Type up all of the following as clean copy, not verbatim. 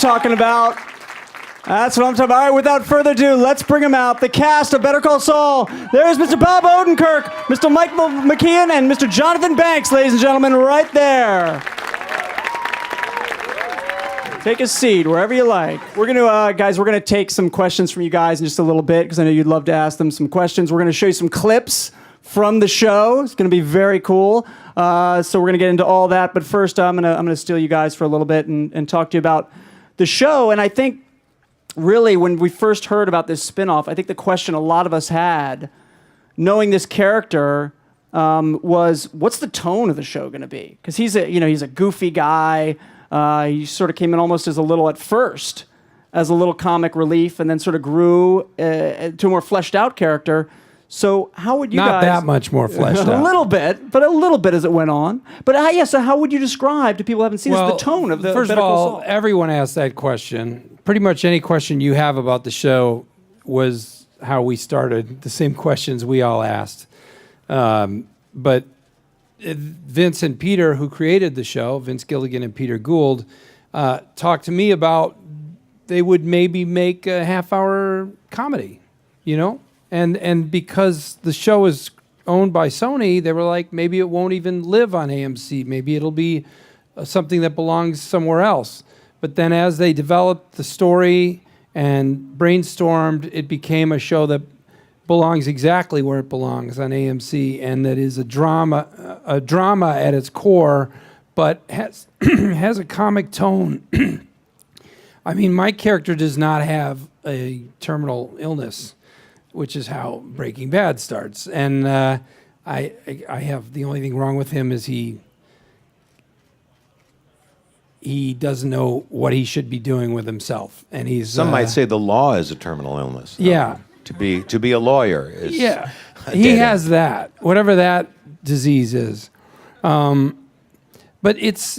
talking about. That's what I'm talking about. All right, without further ado, let's bring them out. The cast of Better Call Saul. There's Mr. Bob Odenkirk, Mr. Michael McKean, and Mr. Jonathan Banks, ladies and gentlemen, right there. Take a seat wherever you like. We're gonna take some questions from you guys in just a little bit because I know you'd love to ask them some questions. We're gonna show you some clips from the show. It's gonna be very cool. So we're gonna get into all that. But first, I'm gonna steal you guys for a little bit and talk to you about the show. And I think really when we first heard about this spinoff, I think the question a lot of us had, knowing this character, was what's the tone of the show gonna be? Because he's a goofy guy. He sort of came in almost as a little comic relief, and then sort of grew to a more fleshed out character. So how would you guys... Not that much more fleshed out. A little bit as it went on. But so how would you describe to people who haven't seen this, the tone of the First Better of Call all, Saul? everyone asked that question. Pretty much any question you have about the show was how we started, the same questions we all asked. But Vince and Peter, who created the show, Vince Gilligan and Peter Gould, talked to me about they would maybe make a half-hour comedy, And because the show is owned by Sony, they were like, maybe it won't even live on AMC. Maybe it'll be something that belongs somewhere else. But then as they developed the story and brainstormed, it became a show that belongs exactly where it belongs on AMC, and that is a drama at its core, but has has a comic tone. I mean, my character does not have a terminal illness, which is how Breaking Bad starts, and I have the only thing wrong with him is he doesn't know what he should be doing with himself, and he's some might say the law is a terminal illness. Yeah. To be a lawyer is he has that, whatever that disease is, but it's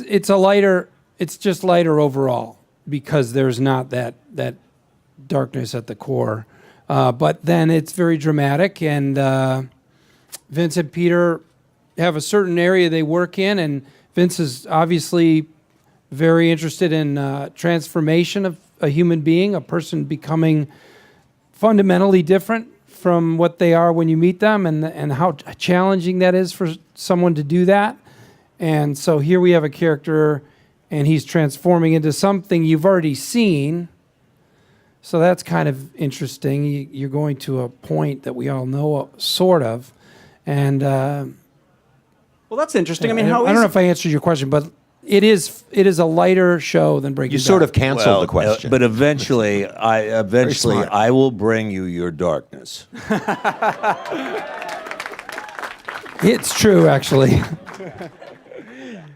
just lighter overall because there's not that darkness at the core, but then it's very dramatic, and Vince and Peter have a certain area they work in, and Vince is obviously very interested in transformation of a human being, a person becoming fundamentally different from what they are when you meet them, and how challenging that is for someone to do that. And so here we have a character, and he's transforming into something you've already seen. So that's kind of interesting. You're going to a point that we all know, sort of. And well, that's interesting. I mean, I don't know if I answered your question, but it is a lighter show than Breaking Bad. You sort of canceled the question. But eventually I will bring you your darkness. It's true, actually.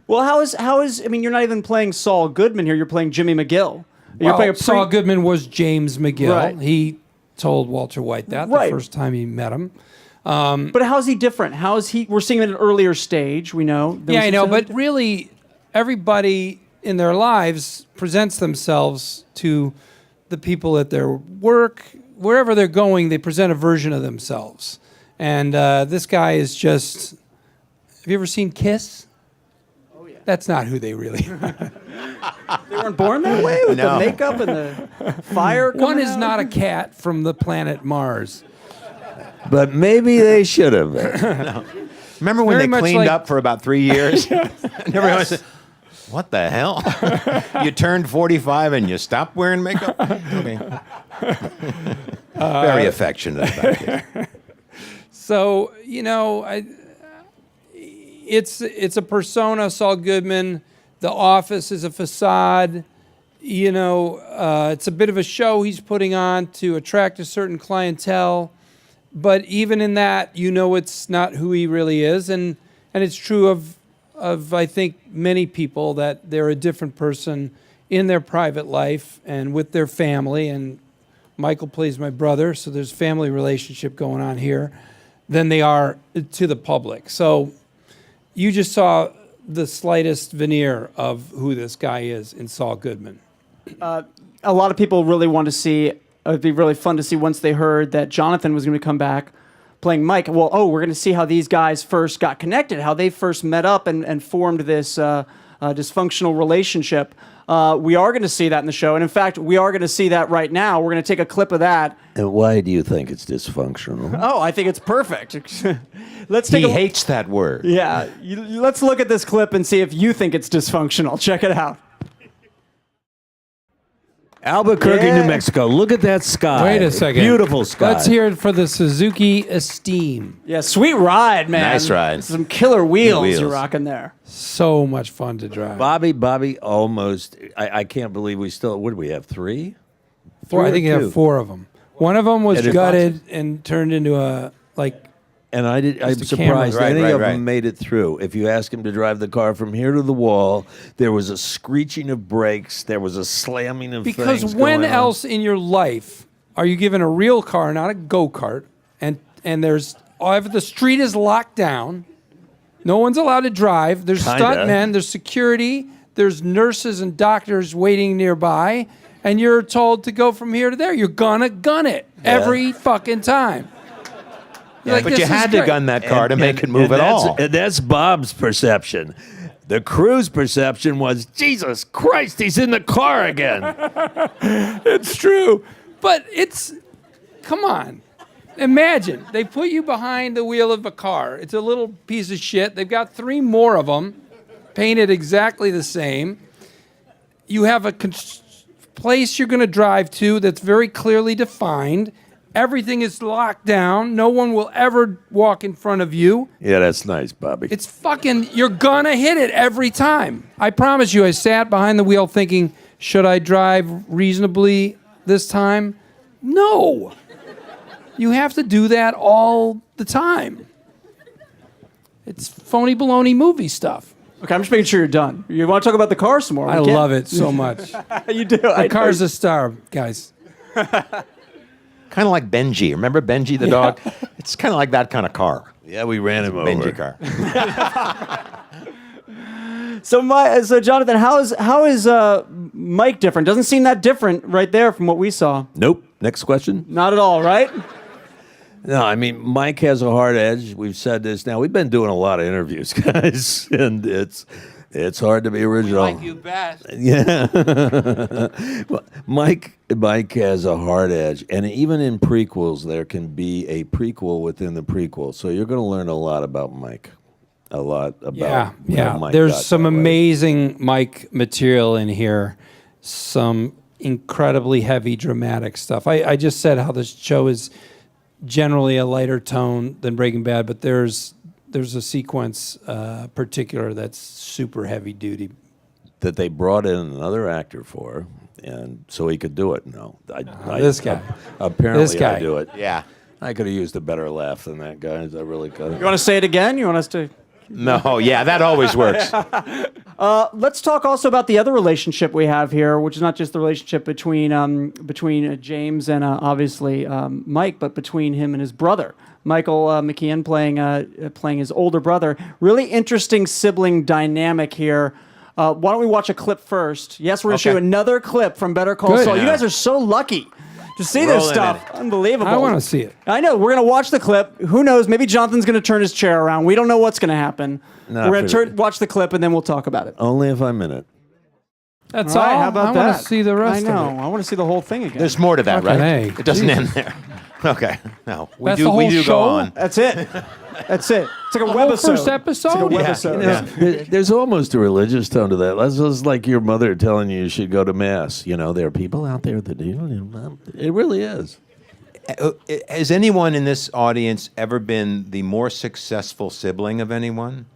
Well, how is? I mean, you're not even playing Saul Goodman here. You're playing Jimmy McGill. You're playing Saul Goodman was James McGill. Right. He told Walter White that the first time he met him. But how is he different? How is he? We're seeing him at an earlier stage. We know. Yeah, I know. But really, everybody in their lives presents themselves to the people at their work. Wherever they're going, they present a version of themselves. And this guy is just... Have you ever seen Kiss? Oh, yeah. That's not who they really are. They weren't born that way with the makeup and the fire coming One is out? not a cat from the planet Mars. But maybe they should have been. No. Remember when they cleaned up for about 3 years? And everyone said, what the hell? You turned 45 and you stopped wearing makeup? Okay. Very affectionate about it. So, it's a persona, Saul Goodman. The Office is a facade. It's a bit of a show he's putting on to attract a certain clientele. But even in that, it's not who he really is. And it's true of I think, many people that they're a different person in their private life and with their family. And Michael plays my brother, so there's family relationship going on here, than they are to the public. So you just saw the slightest veneer of who this guy is in Saul Goodman. A lot of people really want to see, it'd be really fun to see once they heard that Jonathan was going to come back playing Mike. Well, we're going to see how these guys first got connected, how they first met up and formed this dysfunctional relationship. We are going to see that in the show. And in fact, we are going to see that right now. We're going to take a clip of that. And why do you think it's dysfunctional? Oh, I think it's perfect. He hates that word. Yeah. Let's look at this clip and see if you think it's dysfunctional. Check it out. Albuquerque, Yeah. New Mexico. Look at that sky. Wait a second. Beautiful sky. Let's hear it for the Suzuki Esteem. Yeah, sweet ride, man. Nice ride. Some killer wheels Wheels. you're rocking there. So much fun to drive. Bobby almost. I can't believe we still. What do we have? Three? Four, I or think you two? have 4 of them. One of them was And it- gutted and turned into a And I'm Just a surprised camera. any Right, of right. them made it through. If you ask him to drive the car from here to the wall, there was a screeching of brakes. There was a slamming of because things when going on. else in your life are you given a real car, not a go-kart, and there's the street is locked down, no one's allowed to drive, there's Kinda. stuntmen, there's security, there's nurses and doctors waiting nearby, and you're told to go from here to there. You're gonna gun it every fucking time. You're like, But "This you is had to great." gun that car to make it move at that's, all. And that's Bob's perception. The crew's perception was, Jesus Christ, he's in the car again. It's true. But come on. Imagine, they put you behind the wheel of a car. It's a little piece of shit. They've got 3 more of them, painted exactly the same. You have a place you're going to drive to that's very clearly defined. Everything is locked down. No one will ever walk in front of you. Yeah, that's nice, Bobby. It's fucking, you're gonna hit it every time. I promise you, I sat behind the wheel thinking, should I drive reasonably this time? No. You have to do that all the time. It's phony baloney movie stuff. Okay, I'm just making sure you're done. You want to talk about the car some more? I love it so much. You do. The car's a star, guys. Kind of like Benji. Remember Benji the dog? It's kind of like that kind of car. Yeah, we ran him over. Benji car. So Jonathan, how is Mike different? Doesn't seem that different right there from what we saw. Nope. Next question. Not at all, right? No, I mean, Mike has a hard edge. We've said this now. We've been doing a lot of interviews, guys, and it's hard to be original. Like you best. Yeah. Mike has a hard edge, and even in prequels, there can be a prequel within the prequel. So you're going to learn a lot about Mike. A lot about how Mike There's got some that way. amazing Mike material in here. Some incredibly heavy, dramatic stuff. I just said how this show is generally a lighter tone than Breaking Bad, but there's a sequence particular that's super heavy duty. that they brought in another actor for, and so he could do it. No, This guy. Apparently, This guy. I do it. Yeah. I could have used a better laugh than that, guys. I really could. You want to say it again? You want us to? No, yeah, that always works. Let's talk also about the other relationship we have here, which is not just the relationship between James and obviously Mike, but between him and his brother, Michael McKean, playing his older brother. Really interesting sibling dynamic here. Why don't we watch a clip first? Yes, we're going to show you another clip from Better Call Good. Saul. You Yeah. guys are so lucky to see this Rolling stuff. in Unbelievable. I want to see it. I know. We're going to watch the clip. Who knows? Maybe Jonathan's going to turn his chair around. We don't know what's going to happen. Not We're going for- to watch the clip, and then we'll talk about it. Only if I'm in it. That's All right, all. how about I that? want to see the rest I know. of it. I want to see the whole thing again. There's more to that, Fucking right? A. It doesn't Jesus. end there. Okay. No, we That's do. the We whole do show? go on. That's it. That's it. It's like a The webisode. whole first episode? It's like a Yeah. webisode. Yeah. There's almost a religious tone to that. That's just like your mother telling you should go to mass. You know, there are people out there that do. It really is. Has anyone in this audience ever been the more successful sibling of anyone?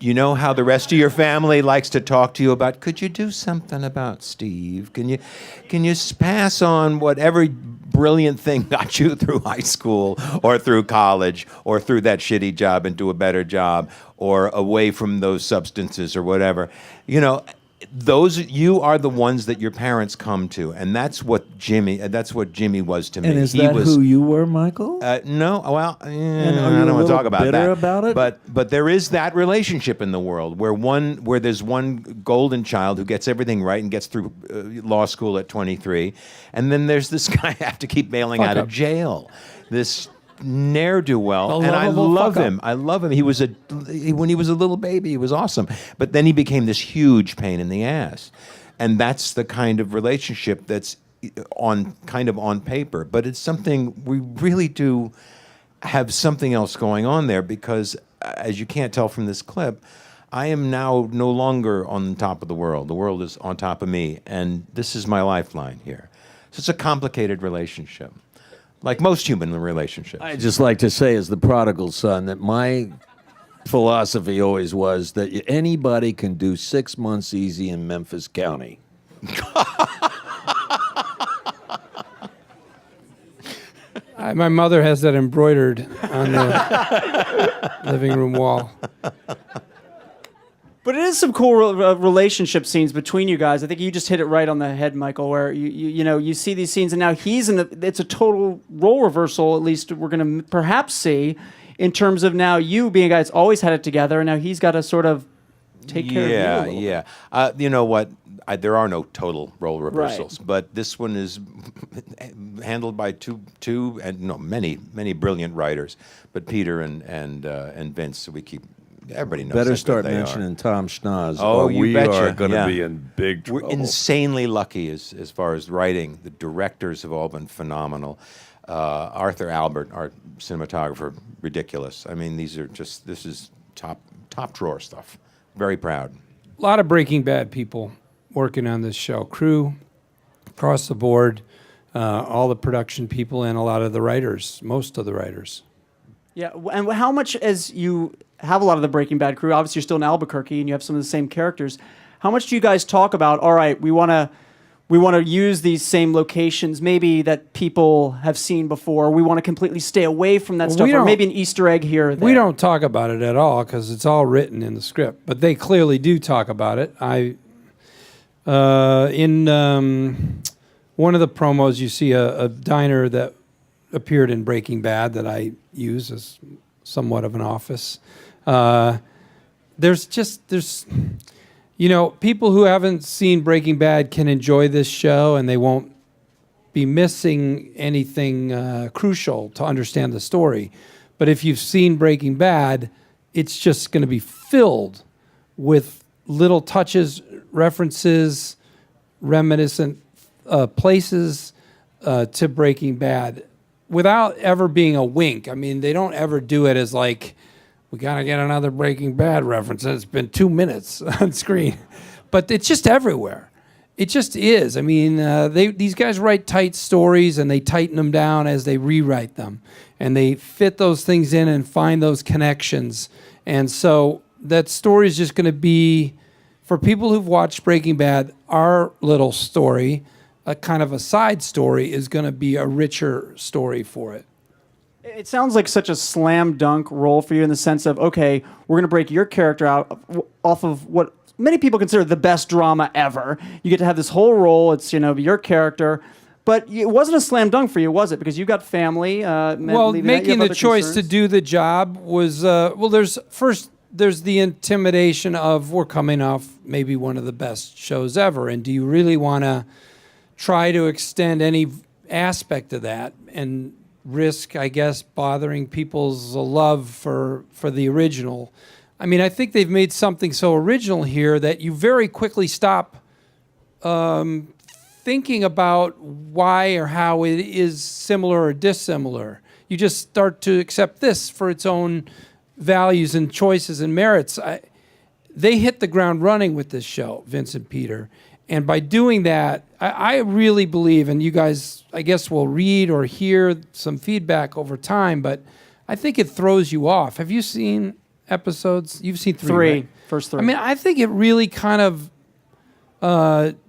You know how the rest of your family likes to talk to you about, could you do something about Steve? Can you pass on whatever brilliant thing got you through high school or through college or through that shitty job into a better job or away from those substances or whatever? You know, you are the ones that your parents come to, and that's what Jimmy was to me. And is He that was, who you were, Michael? no, well, are I you don't a want to little talk about bitter that. about it? But there is that relationship in the world where there's one golden child who gets everything right and gets through law school at 23, and then there's this guy I have to keep bailing out of jail. This ne'er-do-well, and I lovable love fuck-up. him. I love him. When he was a little baby, he was awesome. But then he became this huge pain in the ass. And that's the kind of relationship that's on paper. But it's something we really do have something else going on there because, as you can't tell from this clip, I am now no longer on top of the world. The world is on top of me, and this is my lifeline here. So it's a complicated relationship, like most human relationships. I just like to say, as the prodigal son, that my philosophy always was that anybody can do 6 months easy in Memphis County. My mother has that embroidered on the living room wall. But it is some cool relationship scenes between you guys. I think you just hit it right on the head, Michael, where you see these scenes, and now it's a total role reversal, at least we're going to perhaps see, in terms of now you being a guy that's always had it together, and now he's got to sort of take care of you a little bit. You know what? There are no total role reversals, but this one is handled by many brilliant writers, but Peter and Vince. So everybody knows. Better start mentioning Tom Schnoz. Oh, we betcha. are going to Yeah. be in big trouble. We're insanely lucky as far as writing. The directors have all been phenomenal. Arthur Albert, our cinematographer, ridiculous. I mean, this is top drawer stuff. Very proud. A lot of Breaking Bad people working on this show. Crew, across the board, all the production people, and a lot of the writers, most of the writers. Yeah, and how much, as you have a lot of the Breaking Bad crew, obviously you're still in Albuquerque and you have some of the same characters, how much do you guys talk about, all right, we want to use these same locations maybe that people have seen before, we want to completely stay away from that stuff, or maybe an Easter egg here or there? We don't talk about it at all because it's all written in the script, but they clearly do talk about it. In one of the promos, you see a diner that appeared in Breaking Bad that I use as somewhat of an office. There's people who haven't seen Breaking Bad can enjoy this show and they won't be missing anything crucial to understand the story. But if you've seen Breaking Bad, it's just going to be filled with little touches, references, reminiscent places to Breaking Bad without ever being a wink. I mean, they don't ever do it as like, we got to get another Breaking Bad reference. And it's been 2 minutes on screen. But it's just everywhere. It just is. I mean, these guys write tight stories and they tighten them down as they rewrite them. And they fit those things in and find those connections. And so that story is just going to be, for people who've watched Breaking Bad, our little story, a kind of a side story, is going to be a richer story for it. It sounds like such a slam dunk role for you in the sense of, okay, we're going to break your character out off of what many people consider the best drama ever. You get to have this whole role. It's, your character. But it wasn't a slam dunk for you, was it? Because you've got family. Making the choice to do the job was, there's the intimidation of we're coming off maybe one of the best shows ever. And do you really want to try to extend any aspect of that and risk, I guess, bothering people's love for the original? I mean, I think they've made something so original here that you very quickly stop thinking about why or how it is similar or dissimilar. You just start to accept this for its own values and choices and merits. They hit the ground running with this show, Vince and Peter. And by doing that, I really believe, and you guys, I guess, will read or hear some feedback over time, but I think it throws you off. Have you seen episodes? You've seen three, right? First three. I mean, I think it really kind of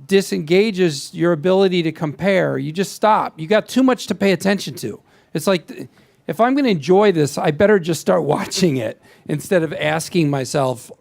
disengages your ability to compare. You just stop. You got too much to pay attention to. It's like, if I'm going to enjoy this, I better just start watching it instead of asking myself,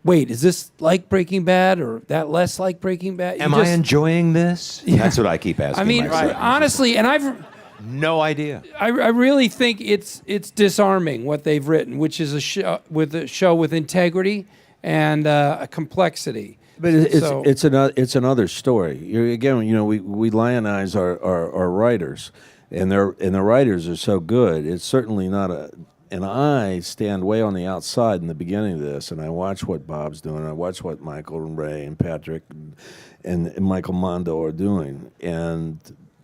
wait, is this like Breaking Bad or that less like Breaking Bad? Am I enjoying this? Yeah. That's what I keep asking myself. Honestly, and I've no idea. I really think it's disarming what they've written, which is a show with integrity and a complexity. But it's another story. Again, we lionize our writers, and the writers are so good. It's certainly not a. And I stand way on the outside in the beginning of this, and I watch what Bob's doing. I watch what Michael and Ray and Patrick and Michael Mondo are doing.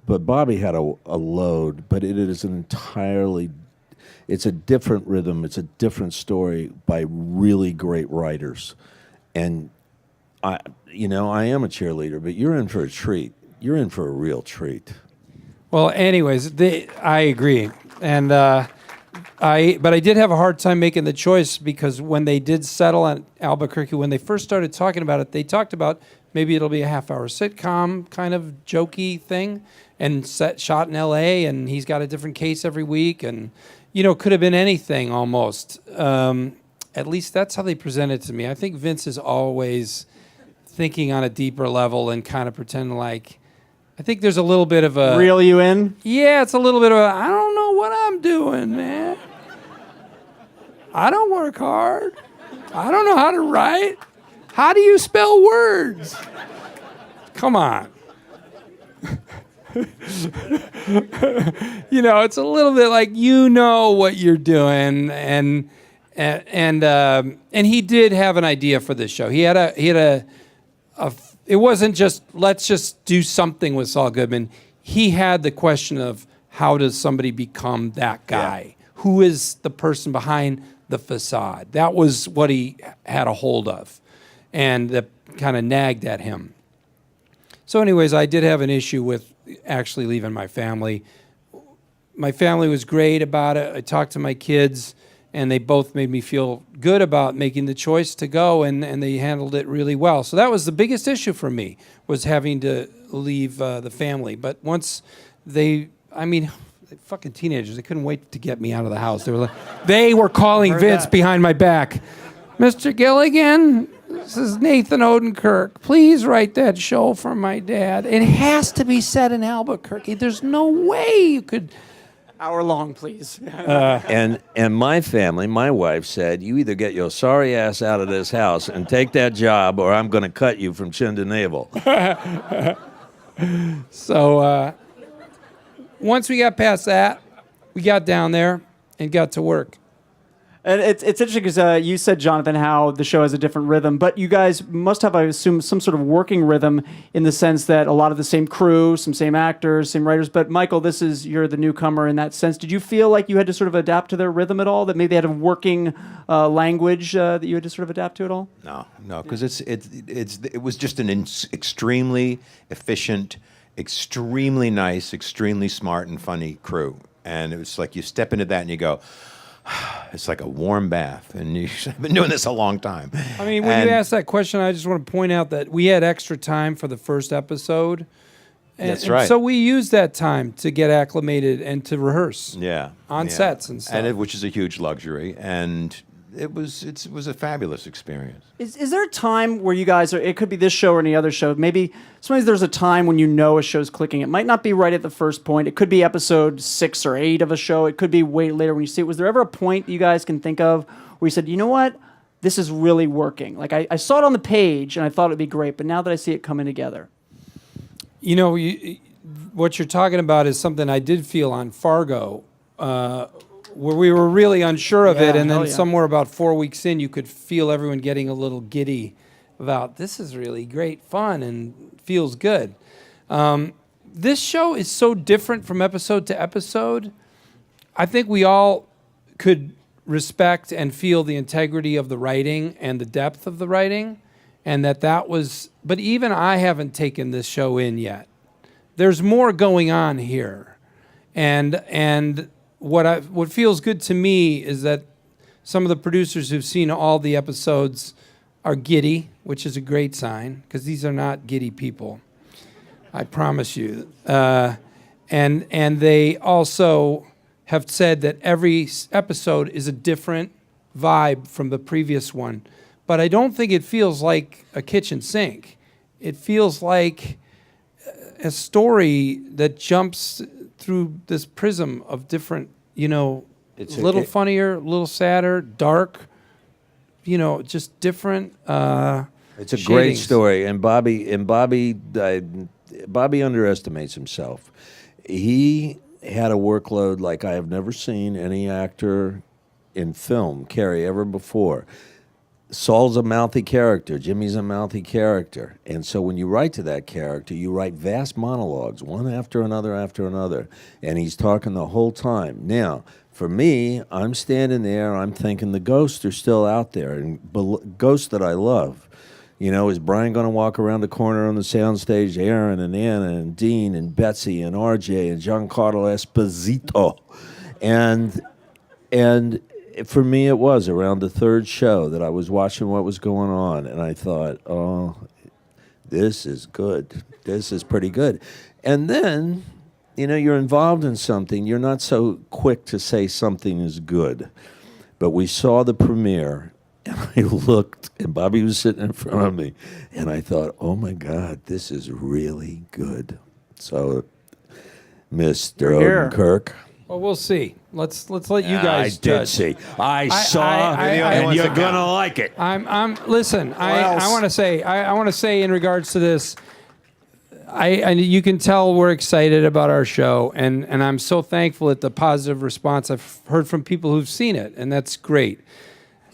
But Bobby had a load, but it is an entirely. It's a different rhythm. It's a different story by really great writers, and I am a cheerleader, but you're in for a treat. You're in for a real treat. Well, anyways, I agree, and but I did have a hard time making the choice because when they did settle on Albuquerque, when they first started talking about it, they talked about maybe it'll be a half-hour sitcom kind of jokey thing, and shot in L.A. and he's got a different case every week, and could have been anything almost. At least that's how they present it to me. I think Vince is always thinking on a deeper level and kind of pretending like. I think there's a little bit of a... Reel you in? Yeah, it's a little bit of a, I don't know what I'm doing, man. I don't work hard. I don't know how to write. How do you spell words? Come on. It's a little bit like what you're doing, and he did have an idea for this show. He had a it wasn't just, let's just do something with Saul Goodman. He had the question of, how does somebody become that guy? Yeah. Who is the person behind the facade? That was what he had a hold of, and that kind of nagged at him. So anyways, I did have an issue with actually leaving my family. My family was great about it. I talked to my kids, and they both made me feel good about making the choice to go, and they handled it really well. So that was the biggest issue for me, was having to leave the family. But once fucking teenagers, they couldn't wait to get me out of the house. They were calling Vince behind my back. Mr. Gilligan, this is Nathan Odenkirk. Please write that show for my dad. It has to be set in Albuquerque. There's no way you could... Hour long, please. And my family, my wife said, you either get your sorry ass out of this house and take that job, or I'm going to cut you from chin to navel. So once we got past that, we got down there and got to work. And it's interesting because you said, Jonathan, how the show has a different rhythm, but you guys must have, I assume, some sort of working rhythm in the sense that a lot of the same crew, some same actors, same writers. But Michael, you're the newcomer in that sense. Did you feel like you had to sort of adapt to their rhythm at all? That maybe they had a working language that you had to sort of adapt to at all? No, because it was just an extremely efficient, extremely nice, extremely smart and funny crew, and it was like you step into that and you go. It's like a warm bath, and I've been doing this a long time. I mean, when you ask that question, I just want to point out that we had extra time for the first episode. That's right. And so we used that time to get acclimated and to rehearse. On sets and stuff. Which is a huge luxury, and it was a fabulous experience. Is there a time where you guys it could be this show or any other show, maybe sometimes there's a time when a show's clicking. It might not be right at the first point. It could be episode 6 or 8 of a show. It could be way later when you see it. Was there ever a point you guys can think of where you said, you know what, this is really working? Like I saw it on the page and I thought it'd be great, but now that I see it coming together. What you're talking about is something I did feel on Fargo, where we were really unsure of it, and then somewhere about 4 weeks in, you could feel everyone getting a little giddy about, this is really great fun and feels good. This show is so different from episode to episode. I think we all could respect and feel the integrity of the writing and the depth of the writing, and that was, but even I haven't taken this show in yet. There's more going on here, and what feels good to me is that some of the producers who've seen all the episodes are giddy, which is a great sign, because these are not giddy people, I promise you. And they also have said that every episode is a different vibe from the previous one. But I don't think it feels like a kitchen sink. It feels like a story that jumps through this prism of different, it's a little funnier, a little sadder, dark, just different. It's a great story, and Bobby underestimates himself. He had a workload like I have never seen any actor in film carry ever before. Saul's a mouthy character. Jimmy's a mouthy character. And so when you write to that character, you write vast monologues, one after another. And he's talking the whole time. Now, for me, I'm standing there, I'm thinking the ghosts are still out there, and ghosts that I love. You know, is Brian going to walk around the corner on the soundstage, Aaron and Anna and Dean and Betsy and RJ and Giancarlo Esposito? And for me, it was around the third show that I was watching what was going on, and I thought, oh, this is good. This is pretty good. And then, you know, you're involved in something. You're not so quick to say something is good. But we saw the premiere, and I looked, and Bobby was sitting in front of me, and I thought, oh, my God, this is really good. So, Mr. Here. Odenkirk. Well, we'll see. Let's let you guys I did judge. see. I saw, I- and you're gonna like it. Listen. I want to say in regards to this. You can tell we're excited about our show, and I'm so thankful at the positive response I've heard from people who've seen it, and that's great.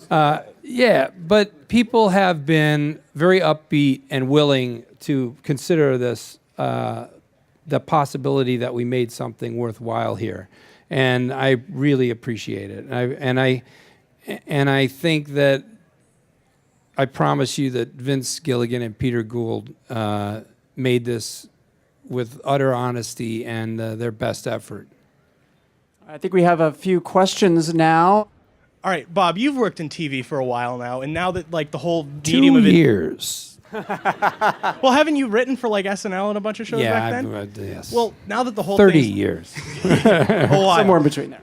Yeah, but people have been very upbeat and willing to consider this, the possibility that we made something worthwhile here, and I really appreciate it. And I think that I promise you that Vince Gilligan and Peter Gould made this with utter honesty and their best effort. I think we have a few questions now. All right, Bob, you've worked in TV for a while now, and now that like the whole 2 medium of it, years. well, haven't you written for like SNL and a bunch of shows Yeah, back then? yes. Well, now that the whole 30 thing's years. a while. Somewhere in between there.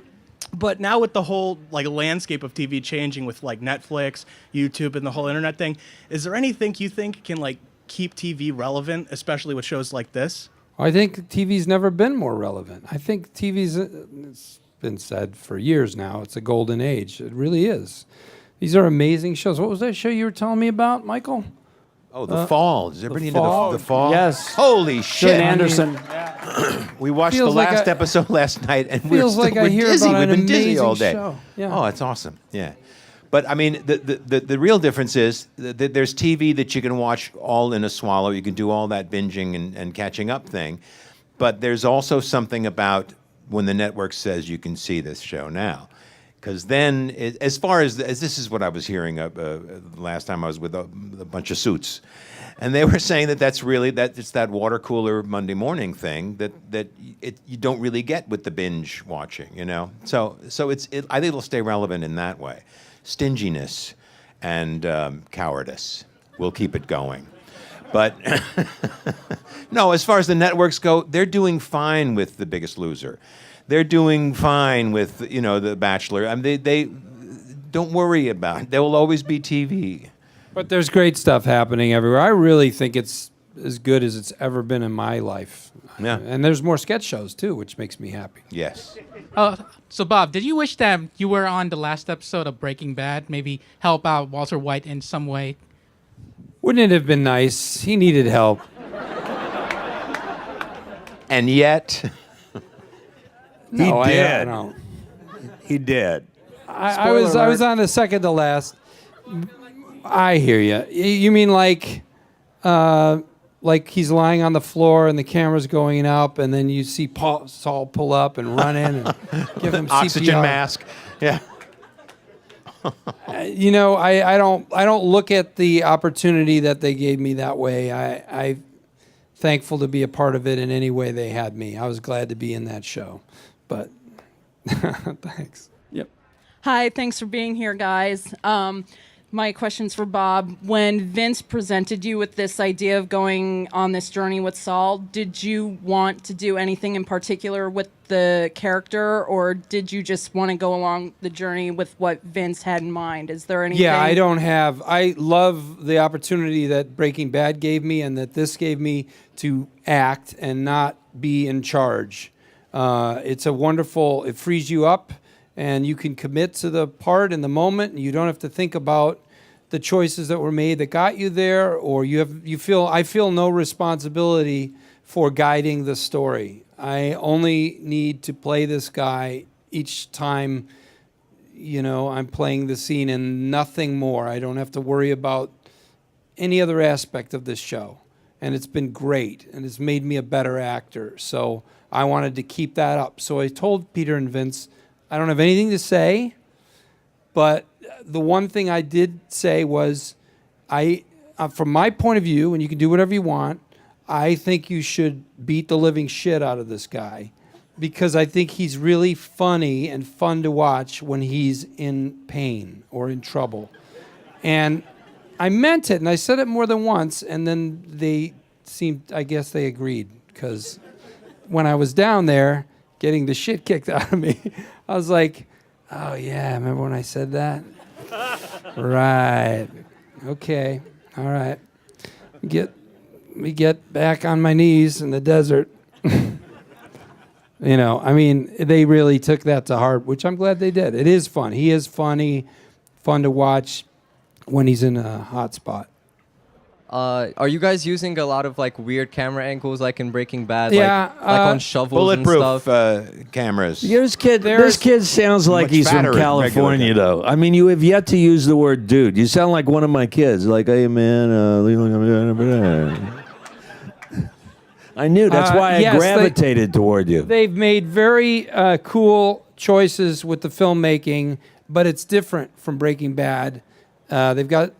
But now with the whole like landscape of TV changing with like Netflix, YouTube, and the whole internet thing, is there anything you think can like keep TV relevant, especially with shows like this? I think TV's never been more relevant. I think it's been said for years now, it's a golden age. It really is. These are amazing shows. What was that show you were telling me about, Michael? Oh, The Fall. Does everybody know Fall? The Fall? Yes. Holy shit. Gillian Anderson. We watched the Feels like last I- episode last night, and Feels like I we're hear dizzy. about We've an been dizzy all amazing day. show. Yeah. Oh, it's awesome. Yeah. But I mean, the real difference is that there's TV that you can watch all in a swallow. You can do all that binging and catching up thing. But there's also something about when the network says you can see this show now. Because then, as far as this is what I was hearing last time I was with a bunch of suits. And they were saying that's really, it's that water cooler Monday morning thing that you don't really get with the binge watching, you know? So I think it'll stay relevant in that way. Stinginess and cowardice will keep it going. But no, as far as the networks go, they're doing fine with The Biggest Loser. They're doing fine with, The Bachelor. I mean, they don't worry about it. There will always be TV. But there's great stuff happening everywhere. I really think it's as good as it's ever been in my life. Yeah. And there's more sketch shows, too, which makes me happy. Yes. So Bob, did you wish that you were on the last episode of Breaking Bad? Maybe help out Walter White in some way? Wouldn't it have been nice? He needed help. And yet, No, did. I don't know. He did. I was on the second to last. I hear you. You mean like he's lying on the floor and the camera's going up, and then you see Saul pull up and run in and give him oxygen CPR. mask. Yeah. I don't look at the opportunity that they gave me that way. I'm thankful to be a part of it in any way they had me. I was glad to be in that show, but thanks. Yep. Hi, thanks for being here, guys. My question's for Bob. When Vince presented you with this idea of going on this journey with Saul, did you want to do anything in particular with the character, or did you just want to go along the journey with what Vince had in mind? Is there anything? Yeah, I love the opportunity that Breaking Bad gave me and that this gave me to act and not be in charge. It's it frees you up and you can commit to the part in the moment, and you don't have to think about the choices that were made that got you there, or I feel no responsibility for guiding the story. I only need to play this guy each time, I'm playing the scene and nothing more. I don't have to worry about any other aspect of this show. And it's been great, and it's made me a better actor. So I wanted to keep that up. So I told Peter and Vince, I don't have anything to say, but the one thing I did say was, from my point of view, and you can do whatever you want, I think you should beat the living shit out of this guy, because I think he's really funny and fun to watch when he's in pain or in trouble. And I meant it, and I said it more than once, and then I guess they agreed, because when I was down there getting the shit kicked out of me, I was like, oh yeah, remember when I said that? Right. Okay. All right. Me get back on my knees in the desert. They really took that to heart, which I'm glad they did. It is fun. He is funny, fun to watch when he's in a hot spot. Are you guys using a lot of like weird camera angles, like in Breaking Bad, Yeah, like on shovels and Bulletproof stuff? cameras. This kid sounds like Much he's from fatter than California, regular though. I mean, you have yet to use the word dude. You sound like one of my kids. Like, hey, man. I knew. That's why I gravitated toward you. They've made very cool choices with the filmmaking, but it's different from Breaking Bad. They've got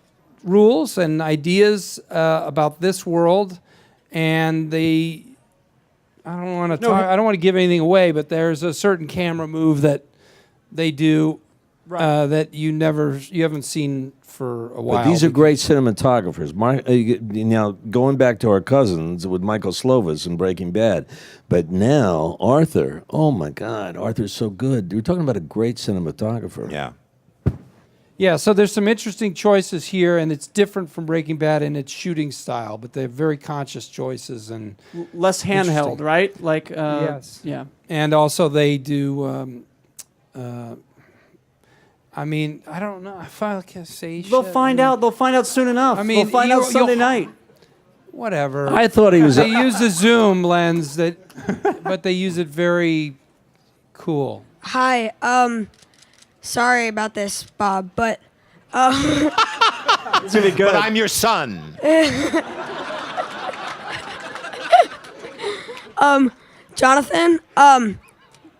rules and ideas about this world, and I don't want to give anything away, but there's a certain camera move that they do that you haven't seen for a while. But these are great cinematographers. Now, going back to our cousins with Michael Slovis and Breaking Bad, but now Arthur, oh my God, Arthur's so good. You're talking about a great cinematographer. Yeah. Yeah, so there's some interesting choices here, and it's different from Breaking Bad in its shooting style, but they're very conscious choices and Less handheld, Interesting. right? Like, Yes. Yeah. And also they do. I don't know if I can say. They'll find out. They'll find out soon enough. I mean, they'll find out Sunday night. Whatever. I thought he was. They use the zoom lens but they use it very cool. Hi. Sorry about this, Bob, but It's gonna be good. But I'm your son. Jonathan,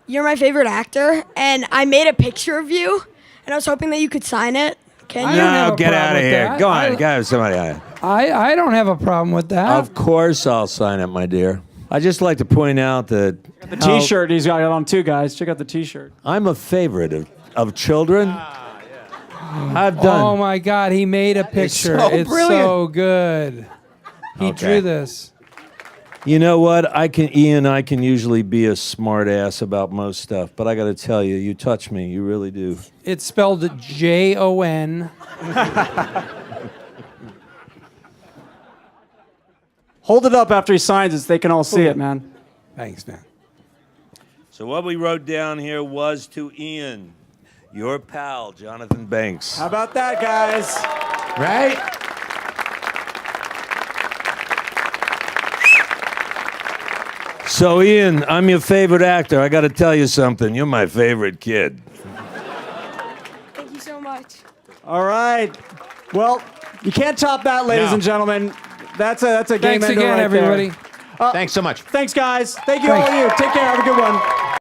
you're my favorite actor, and I made a picture of you, and I was hoping that you could sign it. Can I you? don't have No, a get problem out of with here. that. Go on. Go somebody. I don't have a problem with that. Of course, I'll sign it, my dear. I just like to point out that The T-shirt he's got on too, guys. Check out the T-shirt. I'm a favorite of children. I've done. Oh my God, he made a picture. so It's brilliant. so good. He drew this. You know what? Ian, I can usually be a smart ass about most stuff, but I got to tell you, you touch me. You really do. It's spelled Jon. Hold it up after he signs it so they can all see it, man. Thanks, man. So what we wrote down here was to Ian, your pal, Jonathan Banks. How about that, guys? Right? So Ian, I'm your favorite actor. I got to tell you something. You're my favorite kid. Thank you so much. All right. Well, you can't top that, ladies No. and gentlemen. That's a game Thanks ender again, right everybody. there. Thanks so much. Thanks, guys. Thank you, all of you. Take care. Have a good one.